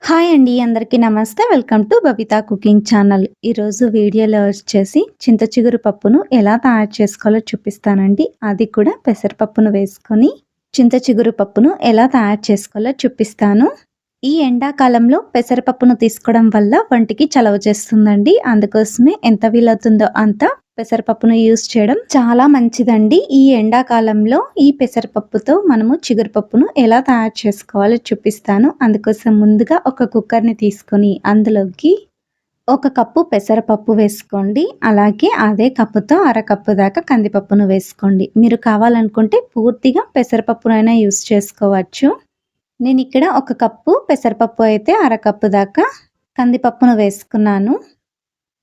Hi అండి. అందరికీ నమస్తే. Welcome to Babita cooking channel. ఈరోజు వీడియోలో వచ్చేసి చింత చిగురు పప్పును ఎలా తయారు చేసుకోవాలో చూపిస్తానండి. అది కూడా పెసరపప్పును వేసుకొని చింత చిగురు పప్పును ఎలా తయారు చేసుకోవాలో చూపిస్తాను. ఈ ఎండాకాలంలో పెసరపప్పును తీసుకోవడం వల్ల వంటికి చలవ చేస్తుందండి. అందుకోసమే ఎంత వీలవుతుందో అంత పెసరపప్పును యూజ్ చేయడం చాలా మంచిదండి. ఈ ఎండాకాలంలో ఈ పెసరపప్పుతో మనము చిగురు పప్పును ఎలా తయారు చేసుకోవాలో చూపిస్తాను. అందుకోసం ముందుగా ఒక కుక్కర్ని తీసుకొని అందులోకి ఒక కప్పు పెసరపప్పు వేసుకోండి. అలాగే అదే కప్పుతో అరకప్పు దాకా కందిపప్పును వేసుకోండి. మీరు కావాలనుకుంటే పూర్తిగా పెసరపప్పునైనా యూజ్ చేసుకోవచ్చు. నేను ఇక్కడ ఒక కప్పు పెసరపప్పు అయితే అరకప్పు దాకా కందిపప్పును వేసుకున్నాను.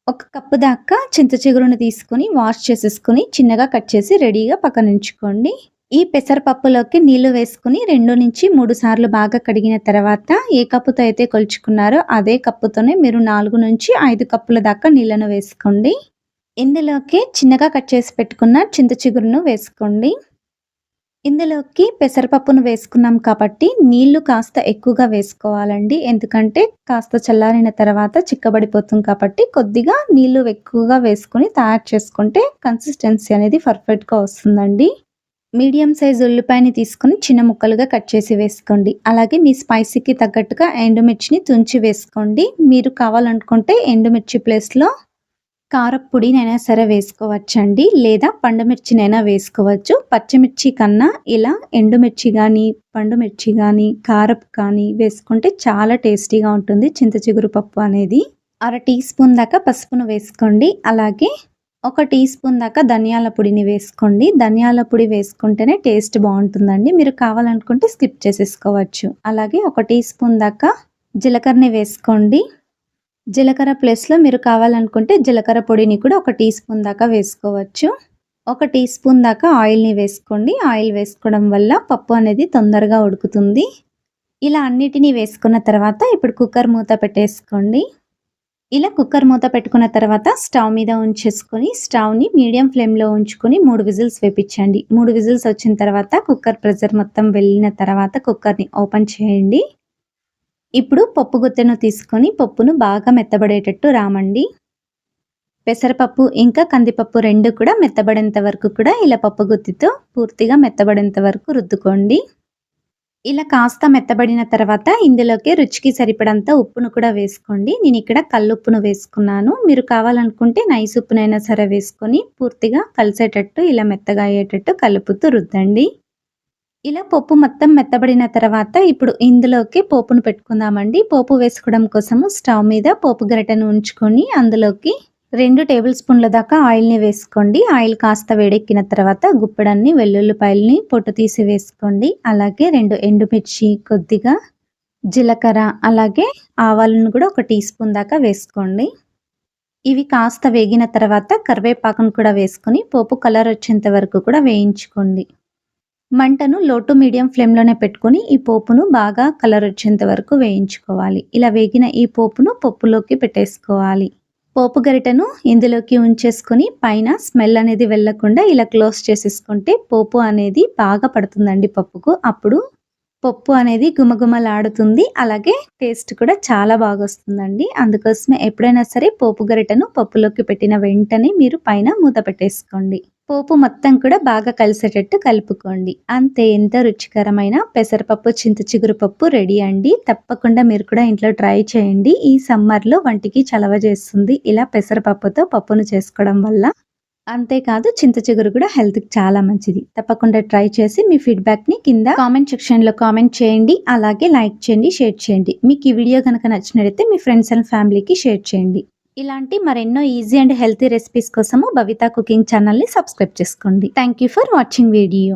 ఒక కప్పు దాకా చింత చిగురును తీసుకొని వాష్ చేసేసుకొని చిన్నగా కట్ చేసి రెడీగా పక్కన ఉంచుకోండి. ఈ పెసరపప్పులోకి నీళ్లు వేసుకుని 2-3 సార్లు బాగా కడిగిన తర్వాత ఏ కప్పుతో అయితే కొలుచుకున్నారో అదే కప్పుతోనే మీరు 4-5 కప్పుల దాకా నీళ్లను వేసుకోండి. ఇందులోకి చిన్నగా కట్ చేసి పెట్టుకున్న చింత చిగురును వేసుకోండి. ఇందులోకి పెసరపప్పును వేసుకున్నాం కాబట్టి నీళ్లు కాస్త ఎక్కువగా వేసుకోవాలండి. ఎందుకంటే కాస్త చల్లారిన తర్వాత చిక్కబడిపోతుంది కాబట్టి కొద్దిగా నీళ్లు ఎక్కువగా వేసుకొని తయారు చేసుకుంటే కన్సిస్టెన్సీ అనేది పర్ఫెక్ట్‌గా వస్తుందండి. మీడియం సైజ్ ఉల్లిపాయని తీసుకొని చిన్న ముక్కలుగా కట్ చేసి వేసుకోండి. అలాగే మీ స్పైసీకి తగ్గట్టుగా ఎండుమిర్చిని తుంచి వేసుకోండి. మీరు కావాలనుకుంటే ఎండుమిర్చి ప్లేస్‌లో కారప్పొడినైనా సరే వేసుకోవచ్చండి. లేదా పండుమిర్చినైనా వేసుకోవచ్చు. పచ్చిమిర్చి కన్నా ఇలా ఎండుమిర్చి గానీ, పండుమిర్చి గానీ, కారపు కానీ వేసుకుంటే చాలా టేస్టీగా ఉంటుంది చింత చిగురు పప్పు అనేది. అర టీ స్పూన్ దాకా పసుపును వేసుకోండి. అలాగే ఒక టీ స్పూన్ దాకా ధనియాల పొడిని వేసుకోండి. ధనియాల పొడి వేసుకుంటేనే టేస్ట్ బాగుంటుందండి. మీరు కావాలనుకుంటే స్కిప్ చేసేసుకోవచ్చు. అలాగే ఒక టీ స్పూన్ దాకా జీలకర్రని వేసుకోండి. జీలకర్ర ప్లేస్‌లో మీరు కావాలనుకుంటే జీలకర్ర పొడిని కూడా ఒక టీ స్పూన్ దాకా వేసుకోవచ్చు. ఒక టీ స్పూన్ దాకా ఆయిల్‌ని వేసుకోండి. ఆయిల్ వేసుకోవడం వల్ల పప్పు అనేది తొందరగా ఉడుకుతుంది. ఇలా అన్నిటిని వేసుకున్న తర్వాత ఇప్పుడు కుక్కర్ మూత పెట్టేసుకోండి. ఇలా కుక్కర్ మూత పెట్టుకున్న తర్వాత స్టవ్ మీద ఉంచేసుకొని స్టవ్‌ని మీడియం ఫ్లేమ్‌లో ఉంచుకొని 3 విజిల్స్ వేపించండి. 3 విజిల్స్ వచ్చిన తర్వాత కుక్కర్ ప్రెషర్ మొత్తం వెళ్ళిన తర్వాత కుక్కర్‌ని ఓపెన్ చేయండి. ఇప్పుడు పప్పు గుత్తెను తీసుకొని పప్పును బాగా మెత్తబడేటట్టు రామండి. పెసరపప్పు ఇంకా కందిపప్పు 2 కూడా మెత్తబడేంత వరకు కూడా ఇలా పప్పు గుత్తితో పూర్తిగా మెత్తబడేంత వరకు రుద్దుకోండి. ఇలా కాస్త మెత్తబడిన తర్వాత ఇందులోకి రుచికి సరిపడంత ఉప్పును కూడా వేసుకోండి. నేను ఇక్కడ కల్లుప్పును వేసుకున్నాను. మీరు కావాలనుకుంటే నైస్ ఉప్పునైనా సరే వేసుకొని పూర్తిగా కలిసేటట్టు ఇలా మెత్తగా అయ్యేటట్టు కలుపుతూ రుద్దండి. ఇలా పప్పు మొత్తం మెత్తబడిన తర్వాత ఇప్పుడు ఇందులోకి పోపును పెట్టుకుందామండి. పోపు వేసుకోవడం కోసము స్టవ్ మీద పోపు గరిటెను ఉంచుకొని అందులోకి 2 టేబుల్ స్పూన్ల దాకా ఆయిల్‌ని వేసుకోండి. ఆయిల్ కాస్త వేడెక్కిన తర్వాత గుప్పెడన్ని వెల్లుల్లిపాయలని పొట్టు తీసి వేసుకోండి. అలాగే 2 ఎండుమిర్చి, కొద్దిగా జీలకర్ర, అలాగే ఆవాలను కూడా ఒక టీ స్పూన్ దాకా వేసుకోండి. ఇవి కాస్త వేగిన తర్వాత కరివేపాకును కూడా వేసుకొని పోపు కలర్ వచ్చేంత వరకు కూడా వేయించుకోండి. మంటను లో టు మీడియం ఫ్లేమ్‌లోనే పెట్టుకొని ఈ పోపును బాగా కలర్ వచ్చేంత వరకు వేయించుకోవాలి. ఇలా వేగిన ఈ పోపును పప్పులోకి పెట్టేసుకోవాలి. పోపు గరిటెను ఇందులోకి ఉంచేసుకొని పైన స్మెల్ అనేది వెళ్ళకుండా ఇలా క్లోజ్ చేసేసుకుంటే పోపు అనేది బాగా పడుతుందండి పప్పుకు. అప్పుడు పప్పు అనేది గుమగుమలాడుతుంది. అలాగే టేస్ట్ కూడా చాలా బాగొస్తుందండి. అందుకోసమే ఎప్పుడైనా సరే పోపు గరిటెను పప్పులోకి పెట్టిన వెంటనే మీరు పైన మూత పెట్టేసుకోండి. పోపు మొత్తం కూడా బాగా కలిసేటట్టు కలుపుకోండి. అంతే, ఎంతో రుచికరమైన పెసరపప్పు చింత చిగురు పప్పు రెడీ అండి. తప్పకుండా మీరు కూడా ఇంట్లో ట్రై చేయండి. ఈ సమ్మర్‌లో వంటికి చలవ చేస్తుంది ఇలా పెసరపప్పుతో పప్పును చేసుకోవడం వల్ల. అంతేకాదు చింత చిగురు కూడా హెల్త్‌కి చాలా మంచిది. తప్పకుండా ట్రై చేసి మీ ఫీడ్‌బ్యాక్‌ని కింద కామెంట్ సెక్షన్‌లో కామెంట్ చేయండి. అలాగే లైక్ చేయండి, షేర్ చేయండి. మీకు ఈ వీడియో గనుక నచ్చినట్లయితే మీ ఫ్రెండ్స్ అండ్ ఫ్యామిలీకి షేర్ చేయండి. ఇలాంటి మరెన్నో ఈజీ అండ్ హెల్తీ రెసిపీస్ కోసము బబితా కుకింగ్ ఛానల్‌ని సబ్స్క్రైబ్ చేసుకోండి. Thank you for watching video.